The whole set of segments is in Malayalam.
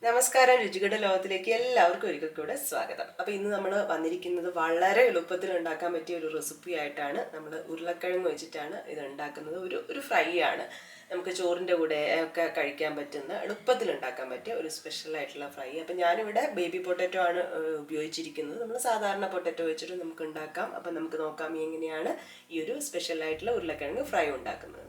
നമസ്കാരം രുചികളുടെ ലോകത്തിലേക്ക് എല്ലാവർക്കും ഒരിക്കൽ കൂടെ സ്വാഗതം. അപ്പോൾ ഇന്ന് നമ്മൾ വന്നിരിക്കുന്നത് വളരെ എളുപ്പത്തിൽ ഉണ്ടാക്കാൻ പറ്റിയ ഒരു റെസിപ്പി ആയിട്ടാണ്. നമ്മൾ ഉരുളക്കിഴങ്ങ് വെച്ചിട്ടാണ് ഇത് ഉണ്ടാക്കുന്നത്. ഒരു ഫ്രൈ ആണ്. നമുക്ക് ചോറിൻ്റെ കൂടെ ഒക്കെ കഴിക്കാൻ പറ്റുന്ന എളുപ്പത്തിൽ ഉണ്ടാക്കാൻ പറ്റിയ ഒരു സ്പെഷ്യൽ ആയിട്ടുള്ള ഫ്രൈ. അപ്പോൾ ഞാനിവിടെ ബേബി പൊട്ടറ്റോ ആണ് ഉപയോഗിച്ചിരിക്കുന്നത്. നമ്മൾ സാധാരണ പൊട്ടറ്റോ വെച്ചിട്ട് നമുക്ക് ഉണ്ടാക്കാം. അപ്പോൾ നമുക്ക് നോക്കാം എങ്ങനെയാണ് ഈ ഒരു സ്പെഷ്യൽ ആയിട്ടുള്ള ഉരുളക്കിഴങ്ങ് ഫ്രൈ ഉണ്ടാക്കുന്നത്.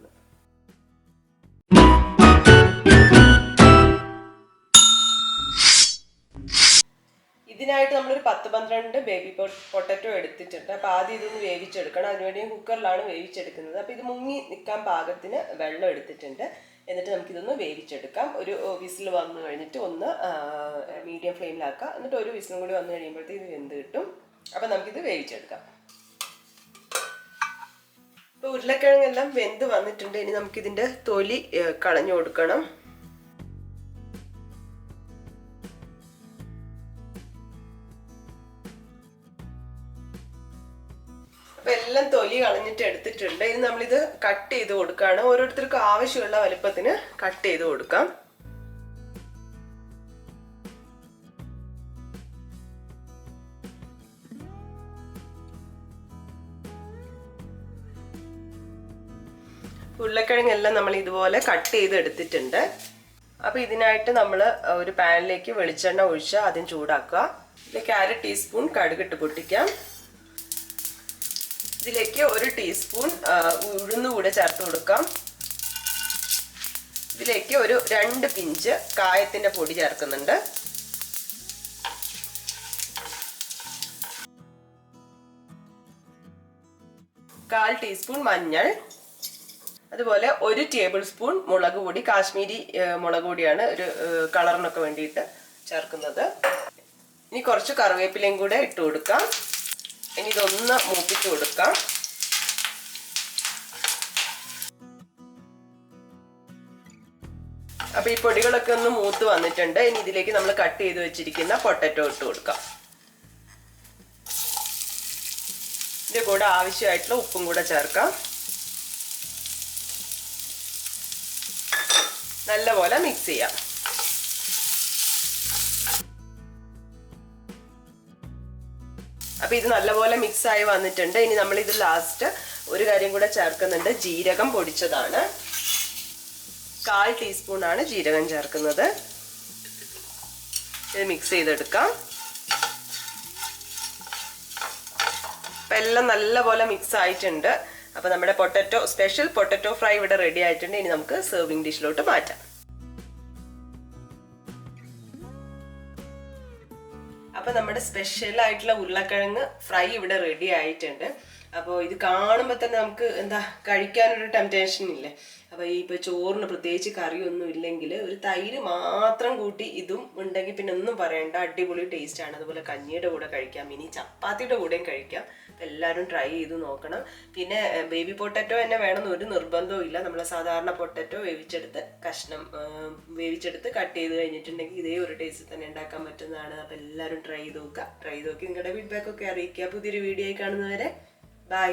ഇതിനായിട്ട് നമ്മളൊരു 10-12 ബേബി പൊട്ടറ്റോ എടുത്തിട്ടുണ്ട്. അപ്പോൾ ആദ്യം ഇതൊന്ന് വേവിച്ചെടുക്കണം. അതിനുവേണ്ടി കുക്കറിലാണ് വേവിച്ചെടുക്കുന്നത്. അപ്പോൾ ഇത് മുങ്ങി നിൽക്കാൻ പാകത്തിന് വെള്ളം എടുത്തിട്ടുണ്ട്. എന്നിട്ട് നമുക്കിതൊന്ന് വേവിച്ചെടുക്കാം. ഒരു വിസിൽ വന്നു കഴിഞ്ഞിട്ട് ഒന്ന് മീഡിയം ഫ്ലെയിമിലാക്കാം. എന്നിട്ട് ഒരു വിസിലും കൂടി വന്നു കഴിയുമ്പോഴത്തേക്ക് ഇത് വെന്ത് കിട്ടും. അപ്പോൾ നമുക്കിത് വേവിച്ചെടുക്കാം. ഇപ്പോൾ ഉരുളക്കിഴങ്ങെല്ലാം വെന്ത് വന്നിട്ടുണ്ട്. ഇനി നമുക്കിതിൻ്റെ തൊലി കളഞ്ഞു കൊടുക്കണം. അപ്പോൾ എല്ലാം തൊലി കളഞ്ഞിട്ട് എടുത്തിട്ടുണ്ട്. ഇനി നമ്മളിത് കട്ട് ചെയ്ത് കൊടുക്കുകയാണ്. ഓരോരുത്തർക്കും ആവശ്യമുള്ള വലുപ്പത്തിന് കട്ട് ചെയ്ത് കൊടുക്കാം. ഉരുളക്കിഴങ്ങെല്ലാം നമ്മൾ ഇതുപോലെ കട്ട് ചെയ്ത് എടുത്തിട്ടുണ്ട്. അപ്പോൾ ഇതിനായിട്ട് നമ്മൾ ഒരു പാനിലേക്ക് വെളിച്ചെണ്ണ ഒഴിച്ച് ആദ്യം ചൂടാക്കുക. ഇതിലേക്ക് 1/2 ടീസ്പൂൺ കടുകിട്ട് പൊട്ടിക്കാം. ഇതിലേക്ക് 1 ടീസ്പൂൺ ഉഴുന്ന് കൂടെ ചേർത്ത് കൊടുക്കാം. ഇതിലേക്ക് ഒരു 2 പിഞ്ച് കായത്തിന്റെ പൊടി ചേർക്കുന്നുണ്ട്. കാൽ ടീസ്പൂൺ മഞ്ഞൾ, അതുപോലെ 1 ടേബിൾ സ്പൂൺ മുളക് പൊടി. കാശ്മീരി മുളക് പൊടിയാണ് ഒരു കളറിനൊക്കെ വേണ്ടിയിട്ട് ചേർക്കുന്നത്. ഇനി കുറച്ച് കറിവേപ്പിലയും കൂടെ ഇട്ട് കൊടുക്കാം. ഇനി ഇതൊന്ന് മൂപ്പിച്ച് കൊടുക്കാം. അപ്പൊ ഈ പൊടികളൊക്കെ ഒന്ന് മൂത്ത് വന്നിട്ടുണ്ട്. ഇനി ഇതിലേക്ക് നമ്മൾ കട്ട് ചെയ്ത് വെച്ചിരിക്കുന്ന പൊട്ടറ്റോ ഇട്ട് കൊടുക്കാം. ഇതിന്റെ കൂടെ ആവശ്യമായിട്ടുള്ള ഉപ്പും കൂടെ ചേർക്കാം. നല്ലപോലെ മിക്സ് ചെയ്യാം. അപ്പോൾ ഇത് നല്ലപോലെ മിക്സ് ആയി വന്നിട്ടുണ്ട്. ഇനി നമ്മൾ ഇത് ലാസ്റ്റ് ഒരു കാര്യം കൂടെ ചേർക്കുന്നുണ്ട്. ജീരകം പൊടിച്ചതാണ്. 1/4 ടീസ്പൂൺ ആണ് ജീരകം ചേർക്കുന്നത്. ഇത് മിക്സ് ചെയ്തെടുക്കാം. അപ്പം എല്ലാം നല്ലപോലെ മിക്സ് ആയിട്ടുണ്ട്. അപ്പോൾ നമ്മുടെ സ്പെഷ്യൽ പൊട്ടറ്റോ ഫ്രൈ ഇവിടെ റെഡി ആയിട്ടുണ്ട്. ഇനി നമുക്ക് സെർവിങ് ഡിഷിലോട്ട് മാറ്റാം. അപ്പോൾ നമ്മുടെ സ്പെഷ്യൽ ആയിട്ടുള്ള ഉരുളക്കിഴങ്ങ് ഫ്രൈ ഇവിടെ റെഡി ആയിട്ടുണ്ട്. അപ്പോൾ ഇത് കാണുമ്പോൾ തന്നെ നമുക്ക് കഴിക്കാനൊരു ടെംപ്റ്റേഷൻ ഇല്ലേ. അപ്പോൾ ഇപ്പോൾ ചോറിന് പ്രത്യേകിച്ച് കറിയൊന്നും ഇല്ലെങ്കിൽ ഒരു തൈര് മാത്രം കൂട്ടി ഇതും ഉണ്ടെങ്കിൽ പിന്നെ ഒന്നും പറയണ്ട, അടിപൊളി ടേസ്റ്റാണ്. അതുപോലെ കഞ്ഞിയുടെ കൂടെ കഴിക്കാം, ഇനി ചപ്പാത്തിയുടെ കൂടെയും കഴിക്കാം. അപ്പോൾ എല്ലാവരും ട്രൈ ചെയ്ത് നോക്കണം. പിന്നെ ബേബി പൊട്ടറ്റോ തന്നെ വേണമെന്ന് ഒരു നിർബന്ധവും ഇല്ല. നമ്മൾ സാധാരണ പൊട്ടറ്റോ വേവിച്ചെടുത്ത് കട്ട് ചെയ്ത് കഴിഞ്ഞിട്ടുണ്ടെങ്കിൽ ഇതേ ഒരു ടേസ്റ്റ് തന്നെ ഉണ്ടാക്കാൻ പറ്റുന്നതാണ്. അപ്പോൾ എല്ലാവരും ട്രൈ ചെയ്ത് നോക്കുക. ട്രൈ ചെയ്ത് നോക്കി നിങ്ങളുടെ ഫീഡ്ബാക്ക് ഒക്കെ അറിയിക്കുക. പുതിയൊരു വീഡിയോ കാണുന്നവരെ ബൈ.